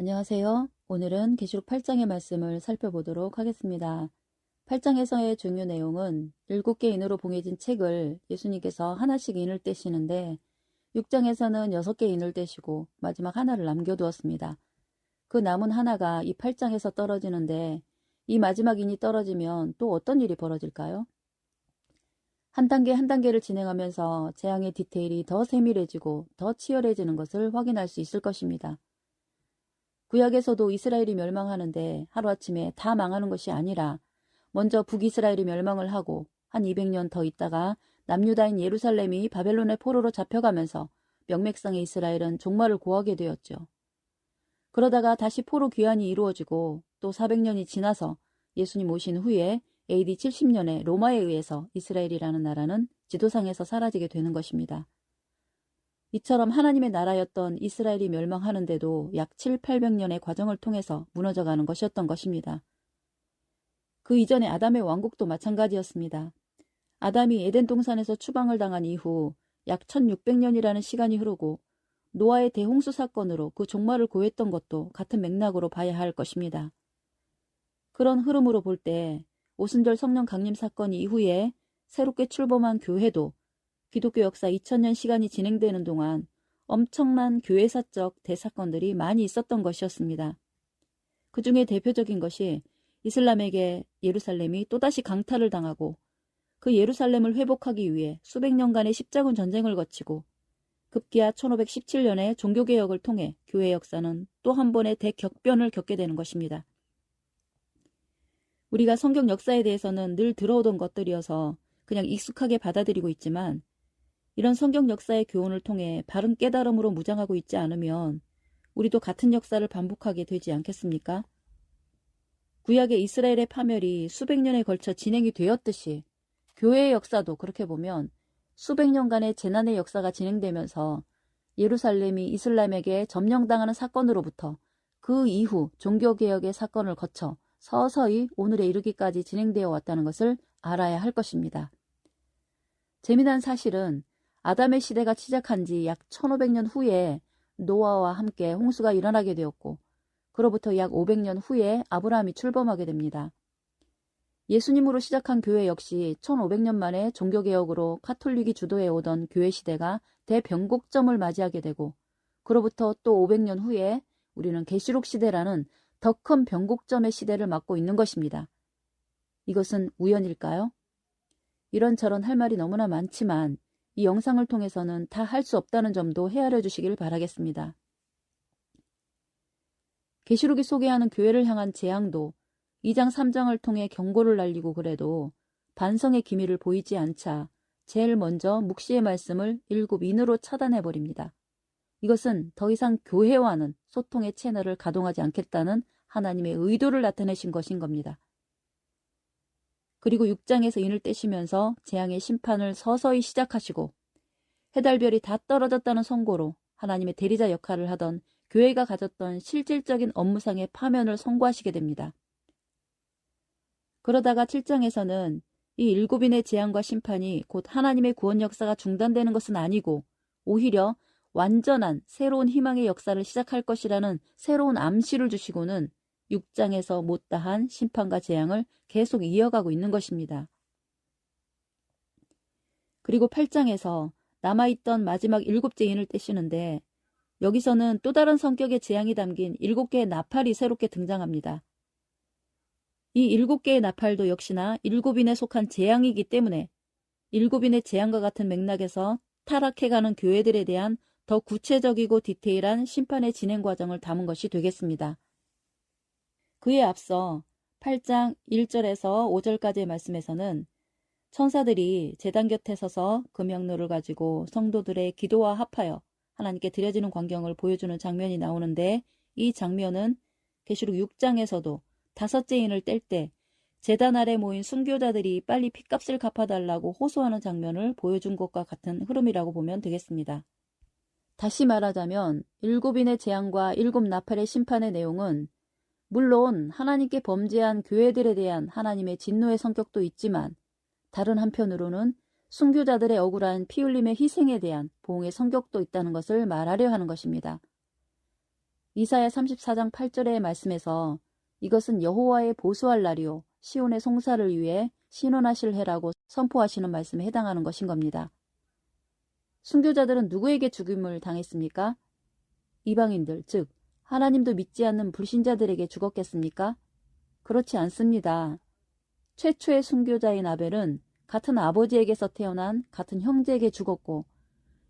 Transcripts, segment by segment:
안녕하세요. 오늘은 계시록 8장의 말씀을 살펴보도록 하겠습니다. 8장에서의 중요 내용은 7개 인으로 봉해진 책을 예수님께서 하나씩 인을 떼시는데 6장에서는 6개 인을 떼시고 마지막 하나를 남겨두었습니다. 그 남은 하나가 이 8장에서 떨어지는데 이 마지막 인이 떨어지면 또 어떤 일이 벌어질까요? 한 단계 한 단계를 진행하면서 재앙의 디테일이 더 세밀해지고 더 치열해지는 것을 확인할 수 있을 것입니다. 구약에서도 이스라엘이 멸망하는데 하루아침에 다 망하는 것이 아니라 먼저 북이스라엘이 멸망을 하고 한 200년 더 있다가 남유다인 예루살렘이 바벨론의 포로로 잡혀가면서 명맥상의 이스라엘은 종말을 고하게 되었죠. 그러다가 다시 포로 귀환이 이루어지고 또 400년이 지나서 예수님 오신 후에 AD 70년에 로마에 의해서 이스라엘이라는 나라는 지도상에서 사라지게 되는 것입니다. 이처럼 하나님의 나라였던 이스라엘이 멸망하는데도 약 7, 800년의 과정을 통해서 무너져가는 것이었던 것입니다. 그 이전에 아담의 왕국도 마찬가지였습니다. 아담이 에덴 동산에서 추방을 당한 이후 약 1600년이라는 시간이 흐르고 노아의 대홍수 사건으로 그 종말을 고했던 것도 같은 맥락으로 봐야 할 것입니다. 그런 흐름으로 볼 때 오순절 성령 강림 사건 이후에 새롭게 출범한 교회도 기독교 역사 2000년 시간이 진행되는 동안 엄청난 교회사적 대사건들이 많이 있었던 것이었습니다. 그 중에 대표적인 것이 이슬람에게 예루살렘이 또다시 강탈을 당하고 그 예루살렘을 회복하기 위해 수백 년간의 십자군 전쟁을 거치고 급기야 1517년에 종교개혁을 통해 교회 역사는 또 한 번의 대격변을 겪게 되는 것입니다. 우리가 성경 역사에 대해서는 늘 들어오던 것들이어서 그냥 익숙하게 받아들이고 있지만 이런 성경 역사의 교훈을 통해 바른 깨달음으로 무장하고 있지 않으면 우리도 같은 역사를 반복하게 되지 않겠습니까? 구약의 이스라엘의 파멸이 수백 년에 걸쳐 진행이 되었듯이 교회의 역사도 그렇게 보면 수백 년간의 재난의 역사가 진행되면서 예루살렘이 이슬람에게 점령당하는 사건으로부터 그 이후 종교개혁의 사건을 거쳐 서서히 오늘에 이르기까지 진행되어 왔다는 것을 알아야 할 것입니다. 재미난 사실은 아담의 시대가 시작한 지 약 1500년 후에 노아와 함께 홍수가 일어나게 되었고 그로부터 약 500년 후에 아브라함이 출범하게 됩니다. 예수님으로 시작한 교회 역시 1500년 만에 종교개혁으로 카톨릭이 주도해 오던 교회 시대가 대변곡점을 맞이하게 되고 그로부터 또 500년 후에 우리는 계시록 시대라는 더 큰 변곡점의 시대를 맞고 있는 것입니다. 이것은 우연일까요? 이런저런 할 말이 너무나 많지만 이 영상을 통해서는 다 할 수 없다는 점도 헤아려 주시길 바라겠습니다. 계시록이 소개하는 교회를 향한 재앙도 2장 3장을 통해 경고를 날리고 그래도 반성의 기미를 보이지 않자 제일 먼저 묵시의 말씀을 7인으로 차단해버립니다. 이것은 더 이상 교회와는 소통의 채널을 가동하지 않겠다는 하나님의 의도를 나타내신 것인 겁니다. 그리고 6장에서 인을 떼시면서 재앙의 심판을 서서히 시작하시고 해달별이 다 떨어졌다는 선고로 하나님의 대리자 역할을 하던 교회가 가졌던 실질적인 업무상의 파면을 선고하시게 됩니다. 그러다가 7장에서는 이 7인의 재앙과 심판이 곧 하나님의 구원 역사가 중단되는 것은 아니고 오히려 완전한 새로운 희망의 역사를 시작할 것이라는 새로운 암시를 주시고는 6장에서 못다한 심판과 재앙을 계속 이어가고 있는 것입니다. 그리고 8장에서 남아있던 마지막 7째 인을 떼시는데 여기서는 또 다른 성격의 재앙이 담긴 7개의 나팔이 새롭게 등장합니다. 이 7개의 나팔도 역시나 7인에 속한 재앙이기 때문에 7인의 재앙과 같은 맥락에서 타락해가는 교회들에 대한 더 구체적이고 디테일한 심판의 진행 과정을 담은 것이 되겠습니다. 그에 앞서 8장 1절에서 5절까지의 말씀에서는 천사들이 제단 곁에 서서 금영로를 가지고 성도들의 기도와 합하여 하나님께 드려지는 광경을 보여주는 장면이 나오는데 이 장면은 계시록 6장에서도 5째 인을 뗄 때 제단 아래 모인 순교자들이 빨리 핏값을 갚아달라고 호소하는 장면을 보여준 것과 같은 흐름이라고 보면 되겠습니다. 다시 말하자면 7인의 재앙과 7 나팔의 심판의 내용은 물론 하나님께 범죄한 교회들에 대한 하나님의 진노의 성격도 있지만 다른 한편으로는 순교자들의 억울한 피 흘림의 희생에 대한 보응의 성격도 있다는 것을 말하려 하는 것입니다. 이사야 34장 8절의 말씀에서 이것은 여호와의 보수할 날이요 시온의 송사를 위해 신원하실 해라고 선포하시는 말씀에 해당하는 것인 겁니다. 순교자들은 누구에게 죽임을 당했습니까? 이방인들, 즉 하나님도 믿지 않는 불신자들에게 죽었겠습니까? 그렇지 않습니다. 최초의 순교자인 아벨은 같은 아버지에게서 태어난 같은 형제에게 죽었고,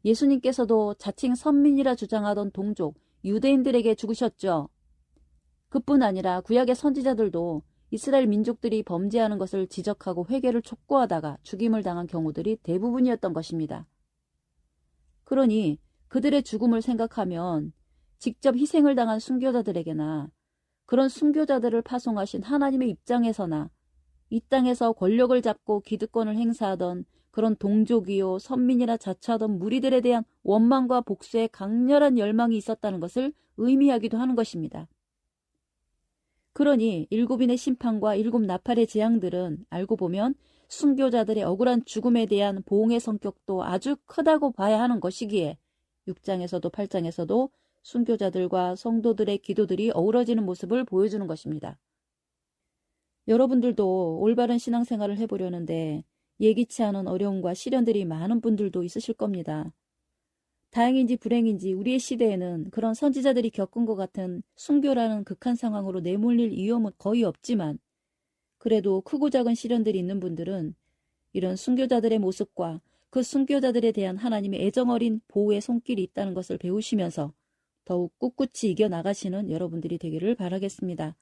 예수님께서도 자칭 선민이라 주장하던 동족 유대인들에게 죽으셨죠. 그뿐 아니라 구약의 선지자들도 이스라엘 민족들이 범죄하는 것을 지적하고 회개를 촉구하다가 죽임을 당한 경우들이 대부분이었던 것입니다. 그러니 그들의 죽음을 생각하면 직접 희생을 당한 순교자들에게나 그런 순교자들을 파송하신 하나님의 입장에서나 이 땅에서 권력을 잡고 기득권을 행사하던 그런 동족이요 선민이라 자처하던 무리들에 대한 원망과 복수에 강렬한 열망이 있었다는 것을 의미하기도 하는 것입니다. 그러니 일곱인의 심판과 일곱 나팔의 재앙들은 알고 보면 순교자들의 억울한 죽음에 대한 보응의 성격도 아주 크다고 봐야 하는 것이기에 6장에서도 8장에서도 순교자들과 성도들의 기도들이 어우러지는 모습을 보여주는 것입니다. 여러분들도 올바른 신앙생활을 해보려는데 예기치 않은 어려움과 시련들이 많은 분들도 있으실 겁니다. 다행인지 불행인지 우리의 시대에는 그런 선지자들이 겪은 것 같은 순교라는 극한 상황으로 내몰릴 위험은 거의 없지만, 그래도 크고 작은 시련들이 있는 분들은 이런 순교자들의 모습과 그 순교자들에 대한 하나님의 애정어린 보호의 손길이 있다는 것을 배우시면서 더욱 꿋꿋이 이겨나가시는 여러분들이 되기를 바라겠습니다.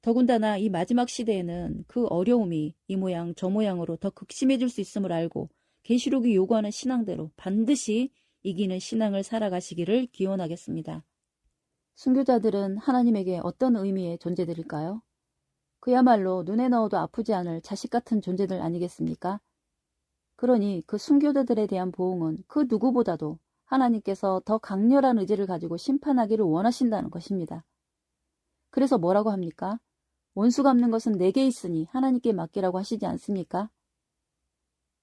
더군다나 이 마지막 시대에는 그 어려움이 이 모양 저 모양으로 더 극심해질 수 있음을 알고 계시록이 요구하는 신앙대로 반드시 이기는 신앙을 살아가시기를 기원하겠습니다. 순교자들은 하나님에게 어떤 의미의 존재들일까요? 그야말로 눈에 넣어도 아프지 않을 자식 같은 존재들 아니겠습니까? 그러니 그 순교자들에 대한 보응은 그 누구보다도 하나님께서 더 강렬한 의지를 가지고 심판하기를 원하신다는 것입니다. 그래서 뭐라고 합니까? 원수 갚는 것은 내게 있으니 하나님께 맡기라고 하시지 않습니까?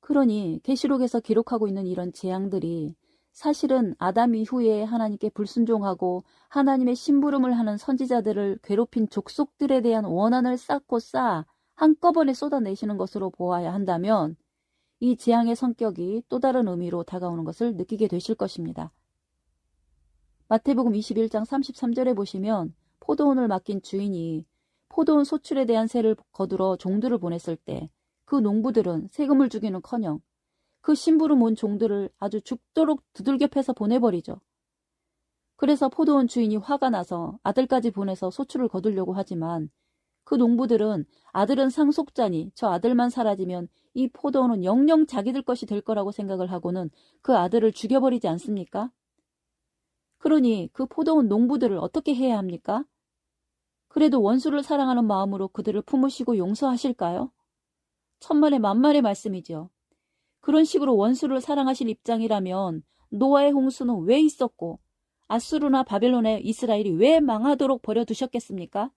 그러니 계시록에서 기록하고 있는 이런 재앙들이 사실은 아담 이후에 하나님께 불순종하고 하나님의 심부름을 하는 선지자들을 괴롭힌 족속들에 대한 원한을 쌓고 쌓아 한꺼번에 쏟아내시는 것으로 보아야 한다면 이 재앙의 성격이 또 다른 의미로 다가오는 것을 느끼게 되실 것입니다. 마태복음 21장 33절에 보시면 포도원을 맡긴 주인이 포도원 소출에 대한 세를 거두러 종들을 보냈을 때 그 농부들은 세금을 주기는커녕 그 심부름 온 종들을 아주 죽도록 두들겨 패서 보내버리죠. 그래서 포도원 주인이 화가 나서 아들까지 보내서 소출을 거두려고 하지만 그 농부들은 아들은 상속자니 저 아들만 사라지면 이 포도원은 영영 자기들 것이 될 거라고 생각을 하고는 그 아들을 죽여버리지 않습니까? 그러니 그 포도원 농부들을 어떻게 해야 합니까? 그래도 원수를 사랑하는 마음으로 그들을 품으시고 용서하실까요? 천만의 만만의 말씀이죠. 그런 식으로 원수를 사랑하실 입장이라면 노아의 홍수는 왜 있었고 아수르나 바벨론의 이스라엘이 왜 망하도록 버려두셨겠습니까?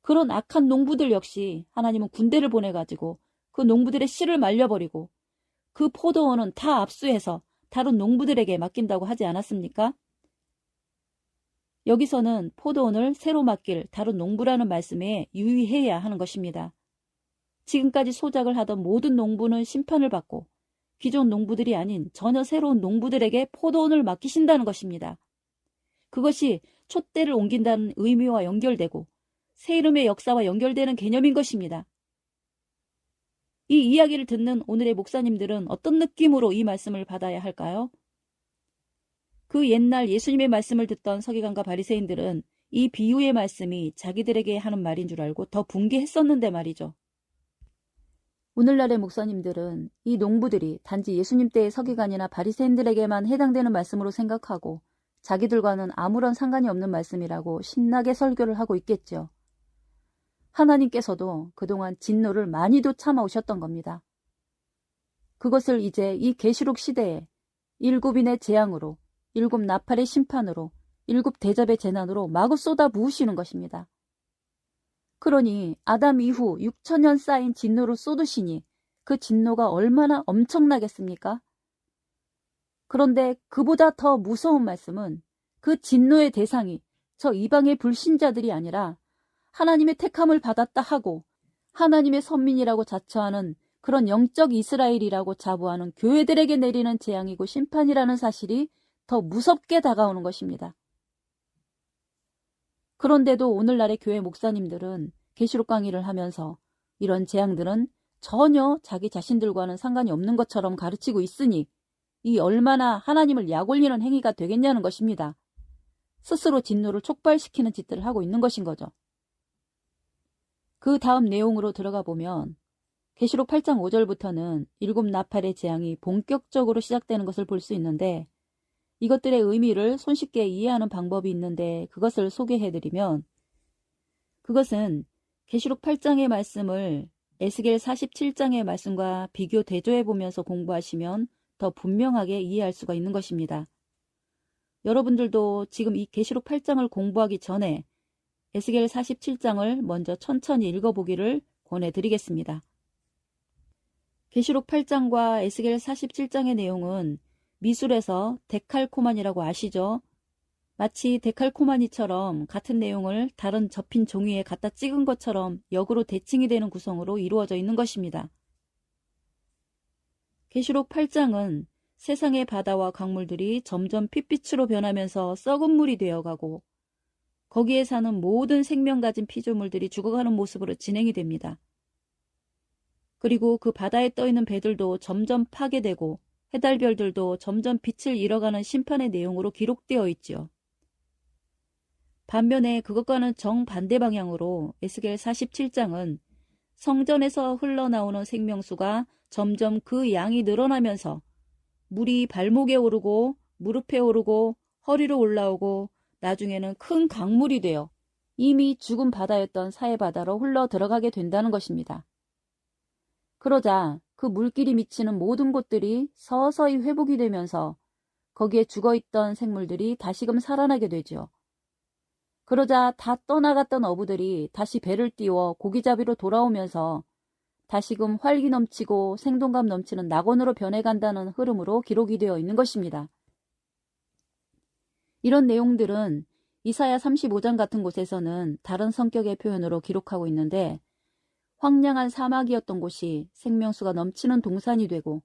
그런 악한 농부들 역시 하나님은 군대를 보내가지고 그 농부들의 씨를 말려버리고 그 포도원은 다 압수해서 다른 농부들에게 맡긴다고 하지 않았습니까? 여기서는 포도원을 새로 맡길 다른 농부라는 말씀에 유의해야 하는 것입니다. 지금까지 소작을 하던 모든 농부는 심판을 받고 기존 농부들이 아닌 전혀 새로운 농부들에게 포도원을 맡기신다는 것입니다. 그것이 촛대를 옮긴다는 의미와 연결되고 새 이름의 역사와 연결되는 개념인 것입니다. 이 이야기를 듣는 오늘의 목사님들은 어떤 느낌으로 이 말씀을 받아야 할까요? 그 옛날 예수님의 말씀을 듣던 서기관과 바리새인들은 이 비유의 말씀이 자기들에게 하는 말인 줄 알고 더 분개했었는데 말이죠. 오늘날의 목사님들은 이 농부들이 단지 예수님 때의 서기관이나 바리새인들에게만 해당되는 말씀으로 생각하고 자기들과는 아무런 상관이 없는 말씀이라고 신나게 설교를 하고 있겠죠. 하나님께서도 그동안 진노를 많이도 참아오셨던 겁니다. 그것을 이제 이 계시록 시대에 일곱인의 재앙으로, 일곱 나팔의 심판으로, 일곱 대접의 재난으로 마구 쏟아 부으시는 것입니다. 그러니 아담 이후 6천년 쌓인 진노를 쏟으시니 그 진노가 얼마나 엄청나겠습니까? 그런데 그보다 더 무서운 말씀은 그 진노의 대상이 저 이방의 불신자들이 아니라 하나님의 택함을 받았다 하고 하나님의 선민이라고 자처하는 그런 영적 이스라엘이라고 자부하는 교회들에게 내리는 재앙이고 심판이라는 사실이 더 무섭게 다가오는 것입니다. 그런데도 오늘날의 교회 목사님들은 계시록 강의를 하면서 이런 재앙들은 전혀 자기 자신들과는 상관이 없는 것처럼 가르치고 있으니 이 얼마나 하나님을 약올리는 행위가 되겠냐는 것입니다. 스스로 진노를 촉발시키는 짓들을 하고 있는 것인 거죠. 그 다음 내용으로 들어가 보면 계시록 8장 5절부터는 7 나팔의 재앙이 본격적으로 시작되는 것을 볼 수 있는데 이것들의 의미를 손쉽게 이해하는 방법이 있는데 그것을 소개해드리면 그것은 계시록 8장의 말씀을 에스겔 47장의 말씀과 비교 대조해보면서 공부하시면 더 분명하게 이해할 수가 있는 것입니다. 여러분들도 지금 이 계시록 8장을 공부하기 전에 에스겔 47장을 먼저 천천히 읽어보기를 권해드리겠습니다. 계시록 8장과 에스겔 47장의 내용은 미술에서 데칼코마니라고 아시죠? 마치 데칼코마니처럼 같은 내용을 다른 접힌 종이에 갖다 찍은 것처럼 역으로 대칭이 되는 구성으로 이루어져 있는 것입니다. 계시록 8장은 세상의 바다와 강물들이 점점 핏빛으로 변하면서 썩은 물이 되어가고 거기에 사는 모든 생명 가진 피조물들이 죽어가는 모습으로 진행이 됩니다. 그리고 그 바다에 떠있는 배들도 점점 파괴되고 해달별들도 점점 빛을 잃어가는 심판의 내용으로 기록되어 있지요. 반면에 그것과는 정반대 방향으로 에스겔 47장은 성전에서 흘러나오는 생명수가 점점 그 양이 늘어나면서 물이 발목에 오르고 무릎에 오르고 허리로 올라오고 나중에는 큰 강물이 되어 이미 죽은 바다였던 사해바다로 흘러 들어가게 된다는 것입니다. 그러자 그 물길이 미치는 모든 곳들이 서서히 회복이 되면서 거기에 죽어있던 생물들이 다시금 살아나게 되죠. 그러자 다 떠나갔던 어부들이 다시 배를 띄워 고기잡이로 돌아오면서 다시금 활기 넘치고 생동감 넘치는 낙원으로 변해간다는 흐름으로 기록이 되어 있는 것입니다. 이런 내용들은 이사야 35장 같은 곳에서는 다른 성격의 표현으로 기록하고 있는데 황량한 사막이었던 곳이 생명수가 넘치는 동산이 되고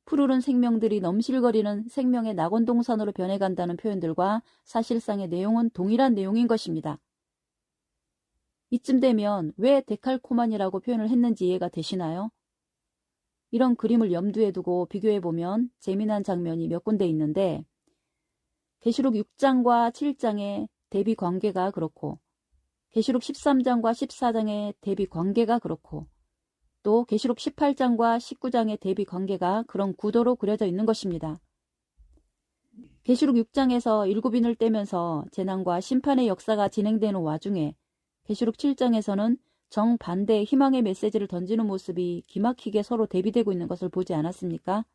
푸르른 생명들이 넘실거리는 생명의 낙원동산으로 변해간다는 표현들과 사실상의 내용은 동일한 내용인 것입니다. 이쯤 되면 왜 데칼코만이라고 표현을 했는지 이해가 되시나요? 이런 그림을 염두에 두고 비교해보면 재미난 장면이 몇 군데 있는데 계시록 6장과 7장의 대비 관계가 그렇고 계시록 13장과 14장의 대비 관계가 그렇고 또 계시록 18장과 19장의 대비 관계가 그런 구도로 그려져 있는 것입니다. 계시록 6장에서 7인을 떼면서 재난과 심판의 역사가 진행되는 와중에 계시록 7장에서는 정반대의 희망의 메시지를 던지는 모습이 기막히게 서로 대비되고 있는 것을 보지 않았습니까?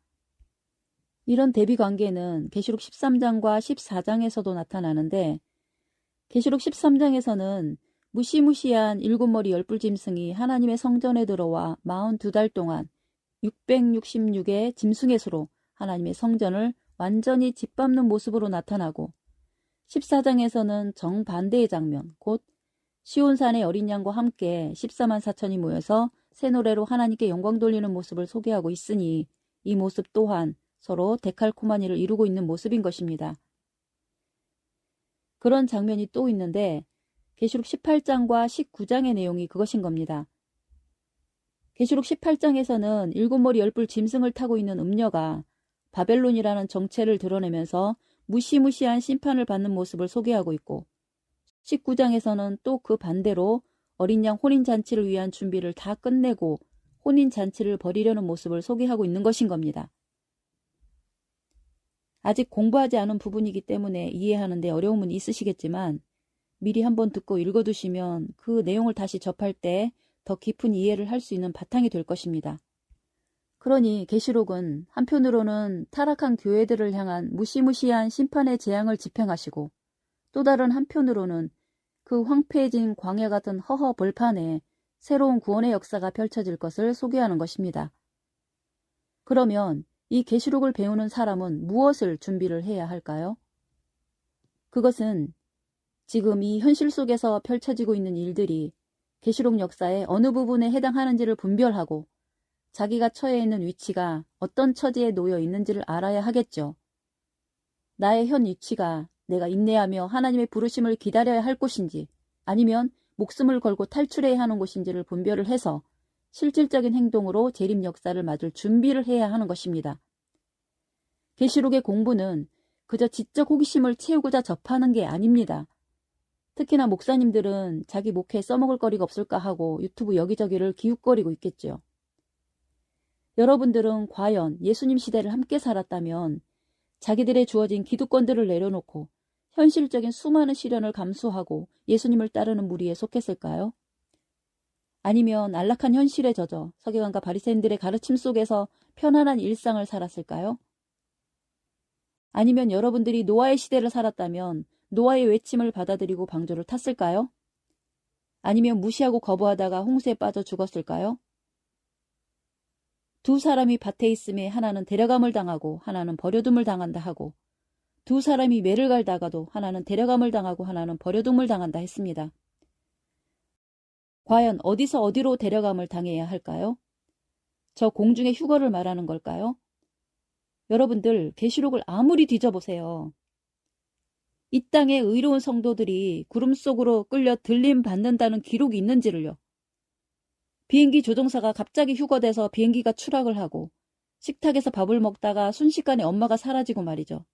이런 대비 관계는 계시록 13장과 14장에서도 나타나는데 계시록 13장에서는 무시무시한 7머리 10뿔 짐승이 하나님의 성전에 들어와 42달 동안 666의 짐승의 수로 하나님의 성전을 완전히 짓밟는 모습으로 나타나고 14장에서는 정반대의 장면, 곧 시온산의 어린 양과 함께 14만 4천이 모여서 새 노래로 하나님께 영광 돌리는 모습을 소개하고 있으니 이 모습 또한 서로 데칼코마니를 이루고 있는 모습인 것입니다. 그런 장면이 또 있는데 계시록 18장과 19장의 내용이 그것인 겁니다. 계시록 18장에서는 7머리 10뿔 짐승을 타고 있는 음녀가 바벨론이라는 정체를 드러내면서 무시무시한 심판을 받는 모습을 소개하고 있고 19장에서는 또 그 반대로 어린 양 혼인잔치를 위한 준비를 다 끝내고 혼인잔치를 벌이려는 모습을 소개하고 있는 것인 겁니다. 아직 공부하지 않은 부분이기 때문에 이해하는 데 어려움은 있으시겠지만 미리 한번 듣고 읽어두시면 그 내용을 다시 접할 때 더 깊은 이해를 할 수 있는 바탕이 될 것입니다. 그러니 계시록은 한편으로는 타락한 교회들을 향한 무시무시한 심판의 재앙을 집행하시고 또 다른 한편으로는 그 황폐해진 광야 같은 허허 벌판에 새로운 구원의 역사가 펼쳐질 것을 소개하는 것입니다. 그러면 이 계시록을 배우는 사람은 무엇을 준비를 해야 할까요? 그것은 지금 이 현실 속에서 펼쳐지고 있는 일들이 계시록 역사의 어느 부분에 해당하는지를 분별하고 자기가 처해 있는 위치가 어떤 처지에 놓여 있는지를 알아야 하겠죠. 나의 현 위치가 내가 인내하며 하나님의 부르심을 기다려야 할 곳인지 아니면 목숨을 걸고 탈출해야 하는 곳인지를 분별을 해서 실질적인 행동으로 재림 역사를 맞을 준비를 해야 하는 것입니다. 계시록의 공부는 그저 지적 호기심을 채우고자 접하는 게 아닙니다. 특히나 목사님들은 자기 목회에 써먹을 거리가 없을까 하고 유튜브 여기저기를 기웃거리고 있겠죠. 여러분들은 과연 예수님 시대를 함께 살았다면 자기들의 주어진 기득권들을 내려놓고 현실적인 수많은 시련을 감수하고 예수님을 따르는 무리에 속했을까요? 아니면 안락한 현실에 젖어 서기관과 바리새인들의 가르침 속에서 편안한 일상을 살았을까요? 아니면 여러분들이 노아의 시대를 살았다면 노아의 외침을 받아들이고 방주를 탔을까요? 아니면 무시하고 거부하다가 홍수에 빠져 죽었을까요? 두 사람이 밭에 있음에 하나는 데려감을 당하고 하나는 버려둠을 당한다 하고 두 사람이 매를 갈다가도 하나는 데려감을 당하고 하나는 버려둠을 당한다 했습니다. 과연 어디서 어디로 데려감을 당해야 할까요? 저 공중의 휴거를 말하는 걸까요? 여러분들 계시록을 아무리 뒤져보세요. 이 땅의 의로운 성도들이 구름 속으로 끌려 들림 받는다는 기록이 있는지를요. 비행기 조종사가 갑자기 휴거돼서 비행기가 추락을 하고 식탁에서 밥을 먹다가 순식간에 엄마가 사라지고 말이죠.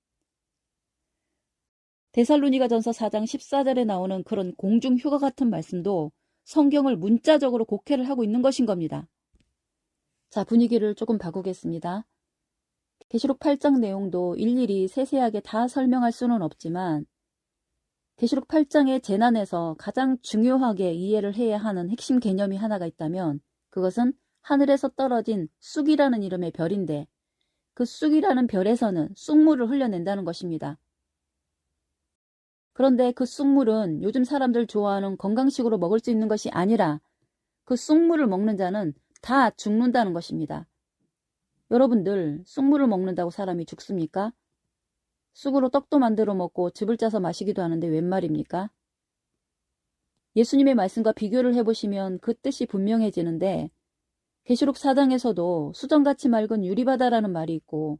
데살로니가전서 4장 14절에 나오는 그런 공중 휴가 같은 말씀도 성경을 문자적으로 곡해를 하고 있는 것인 겁니다. 자, 분위기를 조금 바꾸겠습니다. 계시록 8장 내용도 일일이 세세하게 다 설명할 수는 없지만 계시록 8장의 재난에서 가장 중요하게 이해를 해야 하는 핵심 개념이 하나가 있다면 그것은 하늘에서 떨어진 쑥이라는 이름의 별인데 그 쑥이라는 별에서는 쑥물을 흘려낸다는 것입니다. 그런데 그 쑥물은 요즘 사람들 좋아하는 건강식으로 먹을 수 있는 것이 아니라 그 쑥물을 먹는 자는 다 죽는다는 것입니다. 여러분들 쑥물을 먹는다고 사람이 죽습니까? 쑥으로 떡도 만들어 먹고 즙을 짜서 마시기도 하는데 웬 말입니까? 예수님의 말씀과 비교를 해보시면 그 뜻이 분명해지는데 계시록 4장에서도 수정같이 맑은 유리바다라는 말이 있고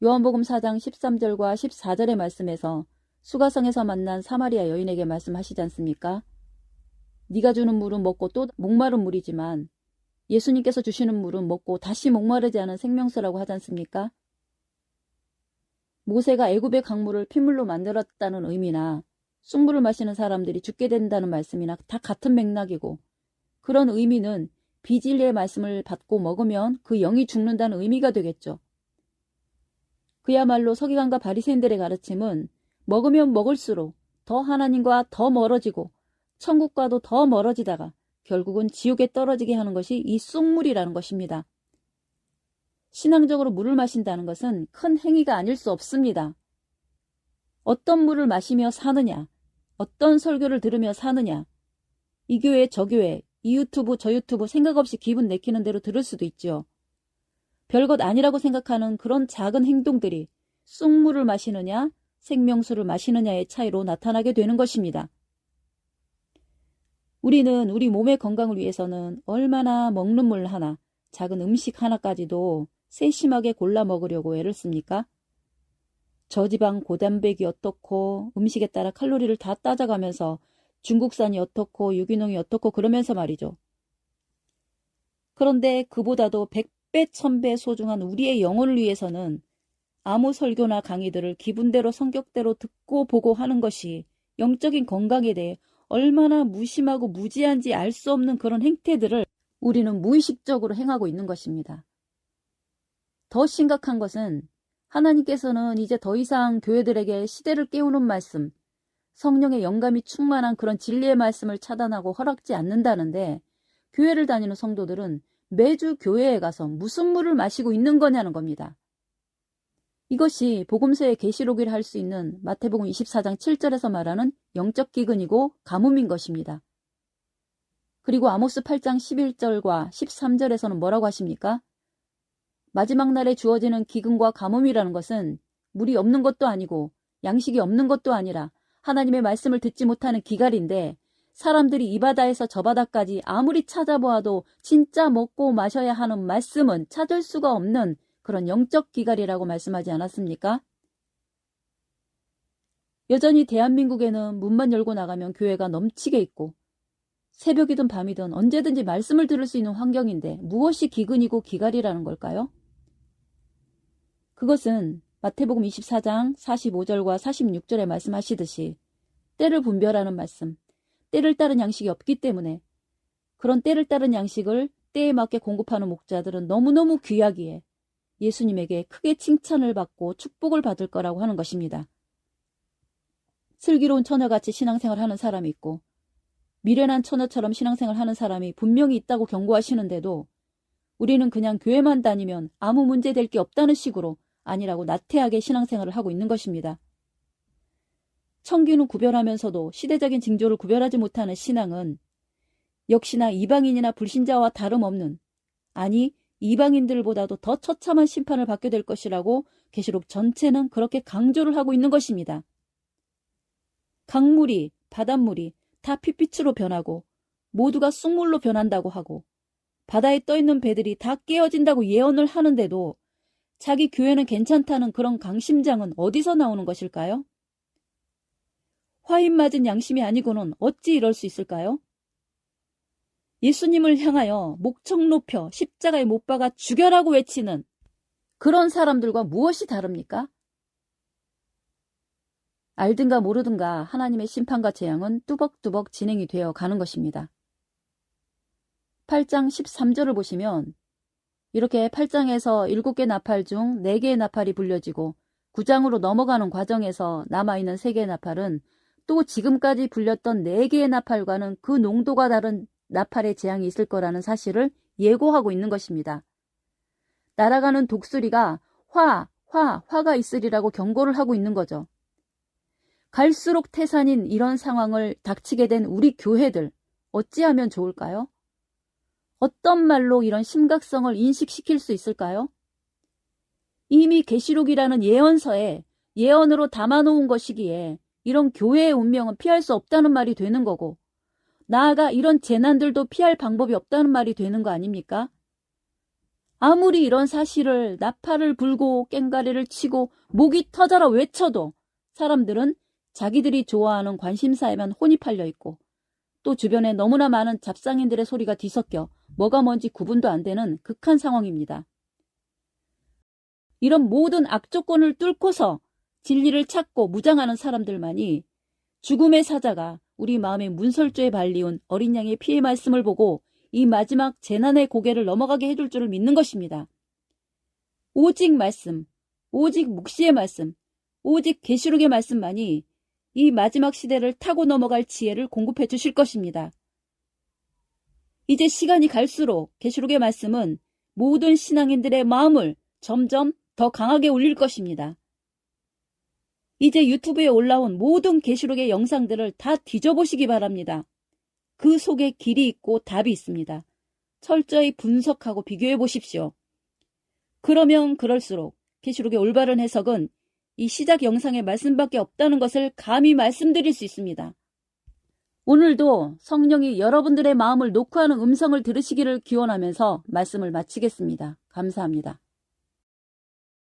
요한복음 4장 13절과 14절의 말씀에서 수가성에서 만난 사마리아 여인에게 말씀하시지 않습니까? 네가 주는 물은 먹고 또 목마른 물이지만 예수님께서 주시는 물은 먹고 다시 목마르지 않은 생명수라고 하지 않습니까? 모세가 애굽의 강물을 핏물로 만들었다는 의미나 쑥물을 마시는 사람들이 죽게 된다는 말씀이나 다 같은 맥락이고 그런 의미는 비진리의 말씀을 받고 먹으면 그 영이 죽는다는 의미가 되겠죠. 그야말로 서기관과 바리새인들의 가르침은 먹으면 먹을수록 더 하나님과 더 멀어지고 천국과도 더 멀어지다가 결국은 지옥에 떨어지게 하는 것이 이 쑥물이라는 것입니다. 신앙적으로 물을 마신다는 것은 큰 행위가 아닐 수 없습니다. 어떤 물을 마시며 사느냐, 어떤 설교를 들으며 사느냐, 이 교회 저 교회, 이 유튜브 저 유튜브 생각 없이 기분 내키는 대로 들을 수도 있죠. 별것 아니라고 생각하는 그런 작은 행동들이 쑥물을 마시느냐 생명수를 마시느냐의 차이로 나타나게 되는 것입니다. 우리는 우리 몸의 건강을 위해서는 얼마나 먹는 물 하나, 작은 음식 하나까지도 세심하게 골라 먹으려고 애를 씁니까? 저지방 고단백이 어떻고 음식에 따라 칼로리를 다 따져가면서 중국산이 어떻고 유기농이 어떻고 그러면서 말이죠. 그런데 그보다도 100배 1000배 소중한 우리의 영혼을 위해서는 아무 설교나 강의들을 기분대로 성격대로 듣고 보고 하는 것이 영적인 건강에 대해 얼마나 무심하고 무지한지 알 수 없는 그런 행태들을 우리는 무의식적으로 행하고 있는 것입니다. 더 심각한 것은 하나님께서는 이제 더 이상 교회들에게 시대를 깨우는 말씀, 성령의 영감이 충만한 그런 진리의 말씀을 차단하고 허락지 않는다는데 교회를 다니는 성도들은 매주 교회에 가서 무슨 물을 마시고 있는 거냐는 겁니다. 이것이 복음서의 계시록이라 할 수 있는 마태복음 24장 7절에서 말하는 영적 기근이고 가뭄인 것입니다. 그리고 아모스 8장 11절과 13절에서는 뭐라고 하십니까? 마지막 날에 주어지는 기근과 가뭄이라는 것은 물이 없는 것도 아니고 양식이 없는 것도 아니라 하나님의 말씀을 듣지 못하는 기갈인데 사람들이 이 바다에서 저 바다까지 아무리 찾아보아도 진짜 먹고 마셔야 하는 말씀은 찾을 수가 없는 그런 영적 기갈이라고 말씀하지 않았습니까? 여전히 대한민국에는 문만 열고 나가면 교회가 넘치게 있고 새벽이든 밤이든 언제든지 말씀을 들을 수 있는 환경인데 무엇이 기근이고 기갈이라는 걸까요? 그것은 마태복음 24장 45절과 46절에 말씀하시듯이 때를 분별하는 말씀, 때를 따른 양식이 없기 때문에 그런 때를 따른 양식을 때에 맞게 공급하는 목자들은 너무너무 귀하기에 예수님에게 크게 칭찬을 받고 축복을 받을 거라고 하는 것입니다. 슬기로운 처녀같이 신앙생활 하는 사람이 있고 미련한 처녀처럼 신앙생활 하는 사람이 분명히 있다고 경고하시는데도 우리는 그냥 교회만 다니면 아무 문제 될 게 없다는 식으로 아니라고 나태하게 신앙생활을 하고 있는 것입니다. 청기는 구별하면서도 시대적인 징조를 구별하지 못하는 신앙은 역시나 이방인이나 불신자와 다름없는, 아니 이방인들보다도 더 처참한 심판을 받게 될 것이라고 계시록 전체는 그렇게 강조를 하고 있는 것입니다. 강물이, 바닷물이 다 핏빛으로 변하고 모두가 쑥물로 변한다고 하고 바다에 떠있는 배들이 다 깨어진다고 예언을 하는데도 자기 교회는 괜찮다는 그런 강심장은 어디서 나오는 것일까요? 화인 맞은 양심이 아니고는 어찌 이럴 수 있을까요? 예수님을 향하여 목청 높여 십자가에 못 박아 죽여라고 외치는 그런 사람들과 무엇이 다릅니까? 알든가 모르든가 하나님의 심판과 재앙은 뚜벅뚜벅 진행이 되어 가는 것입니다. 8장 13절을 보시면 이렇게 8장에서 7개 나팔 중 4개의 나팔이 불려지고 9장으로 넘어가는 과정에서 남아있는 3개의 나팔은 또 지금까지 불렸던 4개의 나팔과는 그 농도가 다른 나팔의 재앙이 있을 거라는 사실을 예고하고 있는 것입니다. 날아가는 독수리가 화가 있으리라고 경고를 하고 있는 거죠. 갈수록 태산인 이런 상황을 닥치게 된 우리 교회들 어찌하면 좋을까요? 어떤 말로 이런 심각성을 인식시킬 수 있을까요? 이미 계시록이라는 예언서에 예언으로 담아놓은 것이기에 이런 교회의 운명은 피할 수 없다는 말이 되는 거고 나아가 이런 재난들도 피할 방법이 없다는 말이 되는 거 아닙니까? 아무리 이런 사실을 나팔을 불고 꽹가리를 치고 목이 터져라 외쳐도 사람들은 자기들이 좋아하는 관심사에만 혼이 팔려 있고 또 주변에 너무나 많은 잡상인들의 소리가 뒤섞여 뭐가 뭔지 구분도 안 되는 극한 상황입니다. 이런 모든 악조건을 뚫고서 진리를 찾고 무장하는 사람들만이 죽음의 사자가 우리 마음의 문설주에 발리운 어린 양의 피의 말씀을 보고 이 마지막 재난의 고개를 넘어가게 해줄 줄을 믿는 것입니다. 오직 말씀, 오직 묵시의 말씀, 오직 계시록의 말씀만이 이 마지막 시대를 타고 넘어갈 지혜를 공급해 주실 것입니다. 이제 시간이 갈수록 계시록의 말씀은 모든 신앙인들의 마음을 점점 더 강하게 울릴 것입니다. 이제 유튜브에 올라온 모든 계시록의 영상들을 다 뒤져보시기 바랍니다. 그 속에 길이 있고 답이 있습니다. 철저히 분석하고 비교해 보십시오. 그러면 그럴수록 계시록의 올바른 해석은 이 시작 영상의 말씀밖에 없다는 것을 감히 말씀드릴 수 있습니다. 오늘도 성령이 여러분들의 마음을 녹화하는 음성을 들으시기를 기원하면서 말씀을 마치겠습니다. 감사합니다.